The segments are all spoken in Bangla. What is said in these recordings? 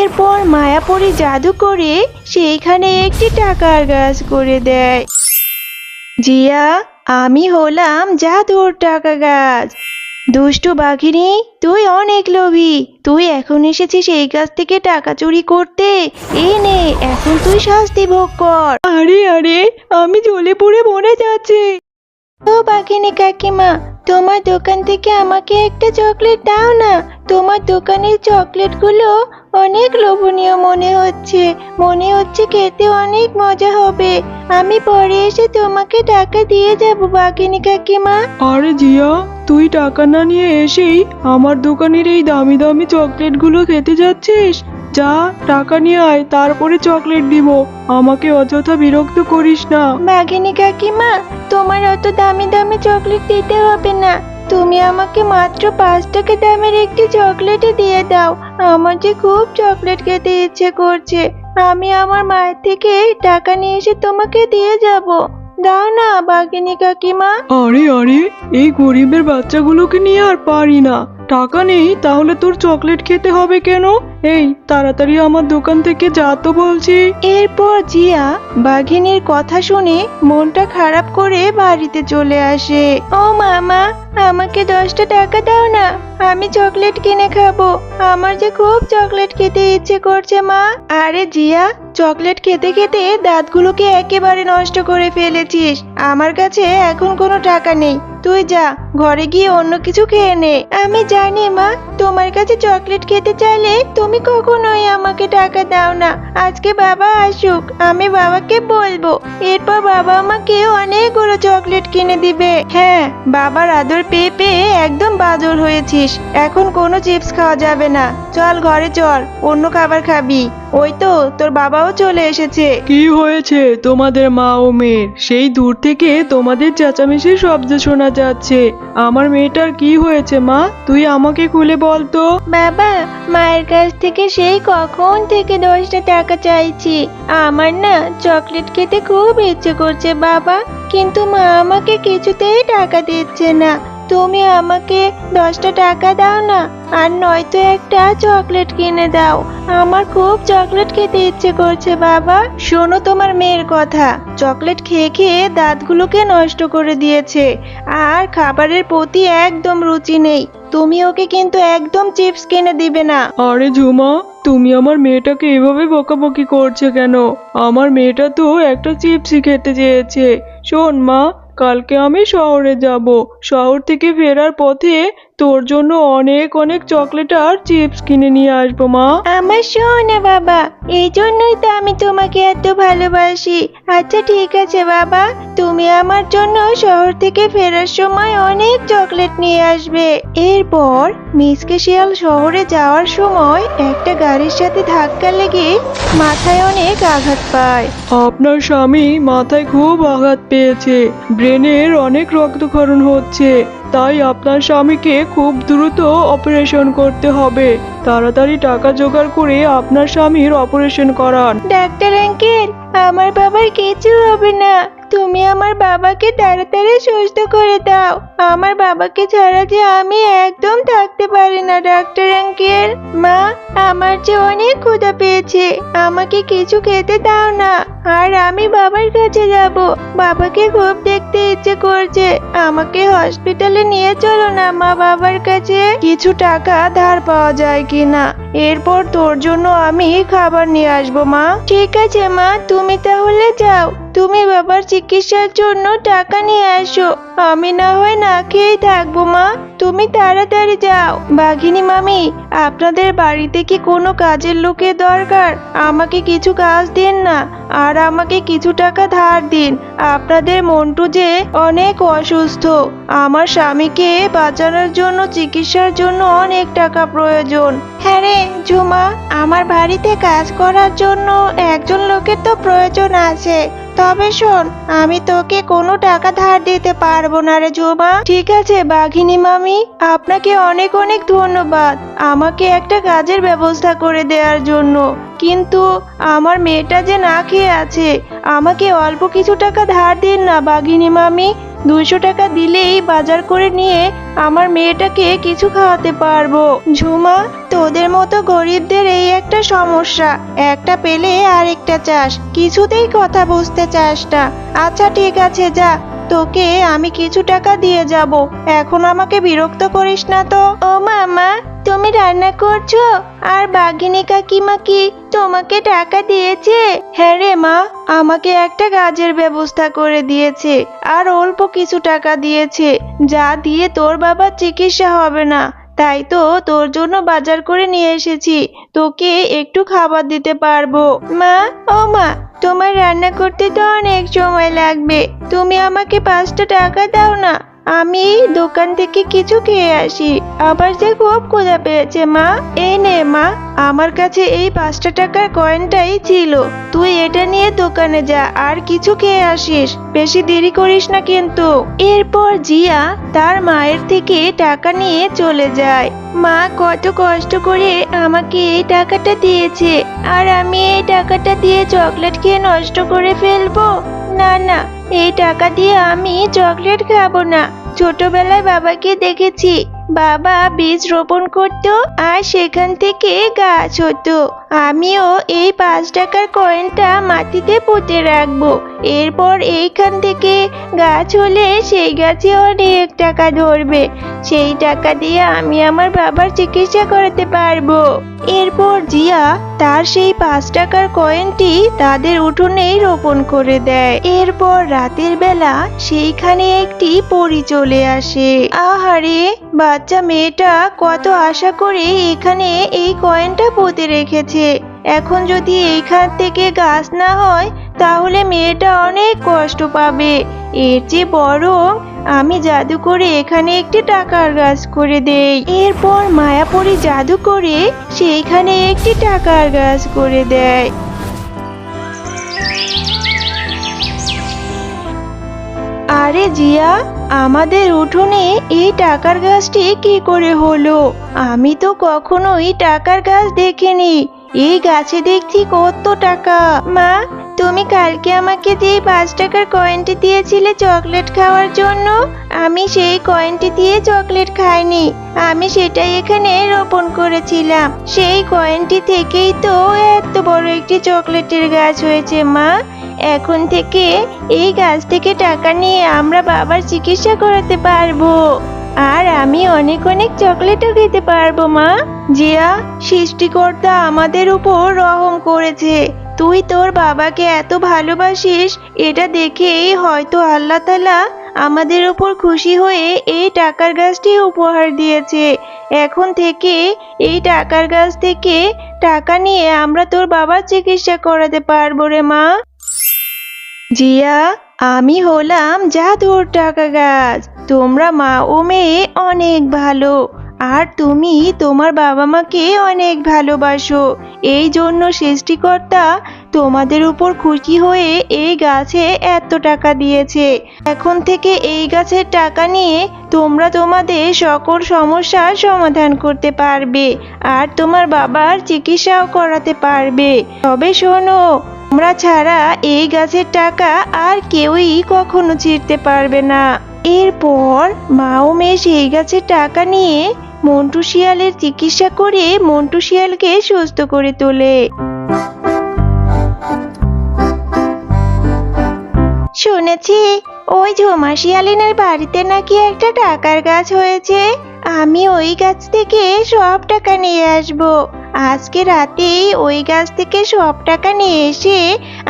এরপর মায়াপুরী জাদু করে সেইখানে একটি টাকার গাছ করে দেয়। জিয়া, আমি হলাম জাদুর টাকা গাছ। দুষ্টু বাঘিনী, তুই অনেক লোভী। তুই এখন এসেছিস এই গাছ থেকে টাকা চুরি করতে। এই নে, এখন তুই শাস্তি ভোগ কর। আরে আরে, আমি জ্বলে পুড়ে মরে যাচ্ছি। ও বাঘিনী কাকিমা, তোমার দোকান থেকে আমাকে একটা চকলেট দাও না। তোমার দোকানের চকলেটগুলো অনেক লোভনীয় মনে হচ্ছে খেতে অনেক মজা হবে। আমি পরে এসে তোমাকে টাকা দিয়ে যাব বাঘিনী কাকিমা। আরে জিয়া, তুই টাকা না নিয়ে এসেই আমার দোকানের এই দামি দামি চকলেটগুলো খেতে যাচ্ছিস? যা, টাকা নিয়ে আয়, তারপরে চকলেট দিব। আমাকে অযথা বিরক্ত করিস না। বাঘিনী কাকিমা, তোমার অত দামি দামি চকলেট দিতে হবে না। তুমি আমাকে মাত্র 5 টাকা দামের একটি চকলেট দিয়ে দাও। আমার যে খুব চকলেট খেতে ইচ্ছে করছে। আমি আমার মায়ের থেকে টাকা নিয়ে এসে তোমাকে দিয়ে যাব। দাও না বাঘিনী কাকিমা। আরে আরে, এই গরিবের বাচ্চাগুলোকে নিয়ে আর পারি না। টাকা নেই, তাহলে তোর চকলেট খেতে হবে কেন? এই, তাড়াতাড়ি আমার দোকান থেকে যা তো বলছি। এরপর জিয়া বাঘিনীর কথা শুনে মনটা খারাপ করে বাড়িতে চলে আসে। ও মামা, আমাকে 10টা টাকা দাও না, আমি চকলেট কিনে খাবো। আমার যে খুব চকলেট খেতে ইচ্ছে করছে মা। আরে জিয়া, চকলেট খেতে খেতে দাঁতগুলোকে একেবারে নষ্ট করে ফেলেছিস। আমার কাছে এখন কোনো টাকা নেই। তুই যা, ঘরে গিয়ে অন্য কিছু খেয়ে নে। আমি জানি মা, তোমার কাছে চকলেট খেতে চাইলে তুমি কখনোই আমাকে টাকা দাও না। আজকে বাবা আসুক, আমি বাবাকে বলবো। এরপর বাবা আমাকে অনেকগুলো চকলেট কিনে দিবে। হ্যাঁ, বাবার আদর পেয়ে পেয়ে একদম বাদর হয়েছিস। এখন কোনো চিপস খাওয়া যাবে না। চল ঘরে চল, অন্য খাবার খাবি। ওই তো তোর বাবাও চলে এসেছে। কি হয়েছে তোমাদের মা ও মেয়ের? সেই দূর থেকে তোমাদের চেঁচামেচির শব্দ শোনা যাচ্ছে। আমার মেয়েটার কি হয়েছে মা? তুই আমাকে খুলে বল তো। বাবা, মায়ের কাছ থেকে সেই কখন থেকে 10টা টাকা চাইছি। আমার না চকলেট খেতে খুব ইচ্ছে করছে বাবা, কিন্তু মা আমাকে কিছুতেই টাকা দিচ্ছে না। তুমি আমাকে 10টা টাকা দাও না, আর নয়তো একটা চকলেট কিনে দাও। আমার খুব চকলেট খেতে ইচ্ছে করছে বাবা। শোনো তোমার মেয়ের কথা, চকলেট খেয়ে খেয়ে দাঁতগুলোকে নষ্ট করে দিয়েছে, আর খাবারের প্রতি একদম রুচি নেই। তুমি ওকে কিন্তু একদম চিপস কিনে দিবে না। আরে ঝুমা, তুমি আমার মেয়েটাকে এভাবে বকাবকি করছে কেন? আমার মেয়েটা তো একটা চিপসই খেতে চেয়েছে। শোন মা, কালকে আমি শহরে যাব। শহর থেকে ফেরার পথে তোর জন্য অনেক অনেক চকলেট আর চিপস কিনে নিয়ে আসবো মা। আমার শোনা বাবা, এই জন্যই তো আমি তোমাকে এত ভালোবাসি। আচ্ছা ঠিক আছে বাবা, তুমি আমার জন্য শহর থেকে ফেরার সময় অনেক চকলেট নিয়ে আসবে। এরপর মিসকে শিয়াল শহরে যাওয়ার সময় একটা গাড়ির সাথে ধাক্কা লেগে মাথায় অনেক আঘাত পায়। আপনার স্বামী মাথায় খুব আঘাত পেয়েছে, ব্রেনের অনেক রক্তক্ষরণ হচ্ছে। তাই আপনার স্বামীকে খুব দ্রুত অপারেশন করতে হবে। তাড়াতাড়ি টাকা জোগাড় করে আপনার স্বামীর অপারেশন করান। ডাক্তার আঙ্কেল, আমার বাবার কিছু হবে না। তুমি আমার বাবাকে তাড়াতাড়ি সুস্থ করে দাও। আমার বাবাকে ছাড়া যে আমি একদম থাকতে পারি না ডাক্তার আঙ্কেল। মা, আমার যে অনেক ক্ষুধা পেয়েছে, আমাকে কিছু খেতে দাও না, আর আমি বাবার কাছে যাব। বাবাকে খুব দেখতে ইচ্ছে করছে। আমাকে হসপিটালে নিয়ে চলো না মা, বাবার কাছে। কিছু টাকা ধার পাওয়া যায় কিনা, এরপর তোর জন্য আমি খাবার নিয়ে আসবো মা। ঠিক আছে মা, তুমি তাহলে যাও। তুমি বাবার চিকিৎসার জন্য টাকা নিয়ে আসো। আমি না হয় না খেয়েই থাকবো মা। তুমি তাড়াতাড়ি যাও। বাঘিনী মামি, আপনাদের বাড়িতে কি কোনো কাজের লোকের দরকার? আমাকে কিছু কাজ দিন না, আর আমাকে কিছু টাকা ধার দিন। আপনাদের মন্টু যে অনেক অসুস্থ, আমার স্বামীকে বাঁচানোর জন্য চিকিৎসার জন্য অনেক টাকা প্রয়োজন। হ্যাঁ রে ঝুমা, আমার বাড়িতে কাজ করার জন্য একজন লোকের তো প্রয়োজন আছে। তবে শোন, আমি তোকে কোনো টাকা ধার দিতে পারবো না রে ঝুমা। ঠিক আছে বাঘিনী মামি, আপনাকে অনেক অনেক ধন্যবাদ আমাকে একটা কাজের ব্যবস্থা করে দেওয়ার জন্য। কিন্তু আমার মেয়েটা যে না খেয়ে আছে, আমাকে অল্প কিছু টাকা ধার দিন না বাঘিনী মামি। 200 টাকা দিলেই বাজার করে নিয়ে আমার মেয়েটাকে কিছু খাওয়াতে পারবো। ঝুমা, তোদের মতো গরিবদের এই একটা সমস্যা, একটা পেলে আরেকটা চাস, কিছুতেই কথা বুঝতে চাস না। আচ্ছা ঠিক আছে, যা, তোকে আমি কিছু টাকা দিয়ে যাব, এখন আমাকে বিরক্ত করিস না তো। ও মামা, তুমি রান্না করছো? আর বাঘিনী কাকিমা কি তোমাকে টাকা দিয়েছে? হ্যাঁ রে মা, আমাকে একটা কাজের ব্যবস্থা করে দিয়েছে, আর অল্প কিছু টাকা দিয়েছে, যা দিয়ে তোর বাবার চিকিৎসা হবে না। তাই তো তোর জন্য বাজার করে নিয়ে এসেছি, তোকে একটু খাবার দিতে পারবো। মা, ও মা, তোমার রান্না করতে তো অনেক সময় লাগবে, তুমি আমাকে 5টা টাকা দাও না, আমি দোকান থেকে কিছু খেয়ে আসি। আবার যে খুব ক্ষুধা পেয়েছে মা। এই নে মা, আমার কাছে এই 5টা টাকার কয়েনটাই ছিল, তুই এটা নিয়ে দোকানে যা আর কিছু খেয়ে আসিস, বেশি দেরি করিস না কিন্তু। এরপর জিয়া তার মায়ের থেকে টাকা নিয়ে চলে যায়। মা কত কষ্ট করে আমাকে এই টাকাটা দিয়েছে, আর আমি এই টাকাটা দিয়ে চকলেট খেয়ে নষ্ট করে ফেলবো? না না, এই টাকা দিয়ে আমি চকলেট খাবো না। ছোটবেলায় বাবাকে দেখেছি, বাবা বীজ রোপণ করতো আর সেখান থেকে গাছ হতো। আমিও এই 5 টাকার কয়েনটা মাটিতে পুঁতে রাখবো, এরপর এইখান থেকে গাছ হলে সেই গাছে অনেক টাকা ধরবে, সেই টাকা দিয়ে আমি আমার বাবার চিকিৎসা করাতে পারবো। এরপর জিয়া তার সেই 5 টাকার কয়েনটি তাদের উঠোনেই রোপণ করে দেয়। এরপর রাতের বেলা সেইখানে একটি পরী চলে আসে। আহারে, বাচ্চা মেয়েটা কত আশা করে এখানে এই কয়েনটা পুঁতে রেখেছে, এখন যদি এইখান থেকে গাছ না হয় তাহলে মেয়েটা অনেক কষ্ট পাবে। এর চেয়ে বরং আমি জাদু করে এখানে একটি টাকার গাছ করে দেই। এরপর মায়াপরি জাদু করে সেইখানে একটি টাকার গাছ করে দেয়। আরে জিয়া, আমাদের উঠোনে এই টাকার গাছটি কি করে হলো? আমি তো কখনোই টাকার গাছ দেখিনি, এই গাছে দেখছি কত টাকা। মা, তুমি কালকে আমাকে যে 5 টাকার কয়েনটি দিয়েছিলে চকলেট খাওয়ার জন্য, আমি সেই কয়েনটি দিয়ে চকলেট খাইনি, আমি সেটাই এখানে রোপণ করেছিলাম। সেই কয়েনটি থেকেই তো এত বড় একটি চকলেটের গাছ হয়েছে। মা, এখন থেকে এই গাছ থেকে টাকা নিয়ে আমরা বাবার চিকিৎসা করাতে পারবো, আর আমি অনেক অনেক চকলেটও খেতে পারবো। মা, জিয়া, সৃষ্টিকর্তা আমাদের উপর রহম করেছে, তুই তোর বাবাকে এত ভালোবাসিস, এটা দেখেই হয়তো আল্লাহ তাআলা আমাদের উপর খুশি হয়ে এই টাকার গাছটি উপহার দিয়েছে। এখন থেকে এই টাকার গাছ থেকে টাকা নিয়ে আমরা তোর বাবার চিকিৎসা করাতে পারবো রে মা। জিয়া, আমি হলাম জাদুর টাকা গাছ, তোমরা মা ও মেয়ে অনেক ভালো, আর তুমি তোমার বাবা মাকে অনেক ভালোবাসো, এই জন্য সৃষ্টিকর্তা তোমাদের উপর খুশি হয়ে এই গাছে এত টাকা দিয়েছে। এখন থেকে এই গাছের টাকা নিয়ে তোমরা তোমাদের সকল সমস্যার সমাধান করতে পারবে, আর তোমার বাবার চিকিৎসাও করাতে পারবে। তবে শোনো, তোমরা ছাড়া এই গাছের টাকা আর কেউই কখনো ছিঁড়তে পারবে না। এরপর মা ও মেয়ে সেই গাছের টাকা নিয়ে মন্টু শিয়ালের চিকিৎসা করে মন্টু শিয়ালকে সুস্থ করে তোলে। শুনেছি ওই ঝুমা শিয়ালিনের বাড়িতে নাকি একটা টাকার গাছ হয়েছে, আমি ওই গাছ থেকে সব টাকা নিয়ে আসবো। আজকে রাতেই ওই গাছ থেকে সব টাকা নিয়ে এসে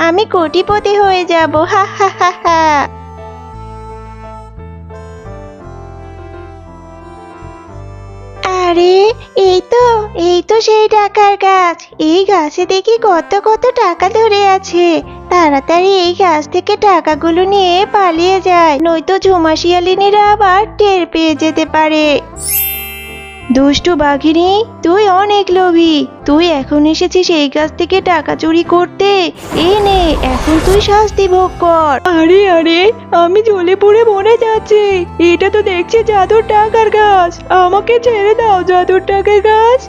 আমি কোটিপতি হয়ে যাব। হা হা হা হা। আরে, এই তো সেই টাকার গাছ, এই গাছে দেখি কত কত টাকা ধরে আছে। তাড়াতাড়ি এই গাছ থেকে টাকাগুলো নিয়ে পালিয়ে যায়, নয়তো ঝুমা শিয়ালিনীরা আবার টের পেয়ে যেতে পারে। দুষ্টু বাঘিনী, তুই অনেক লোভী, তুই এখন এসেছিস এই গাছ থেকে টাকা চুরি করতে। এই নে, এখন তুই শাস্তি ভোগ কর। আরে আরে, আমি জ্বলে পুড়ে মরে যাচ্ছি, এটা তো দেখছি জাদুর টাকার গাছ, আমাকে ছেড়ে দাও জাদুর টাকার গাছ।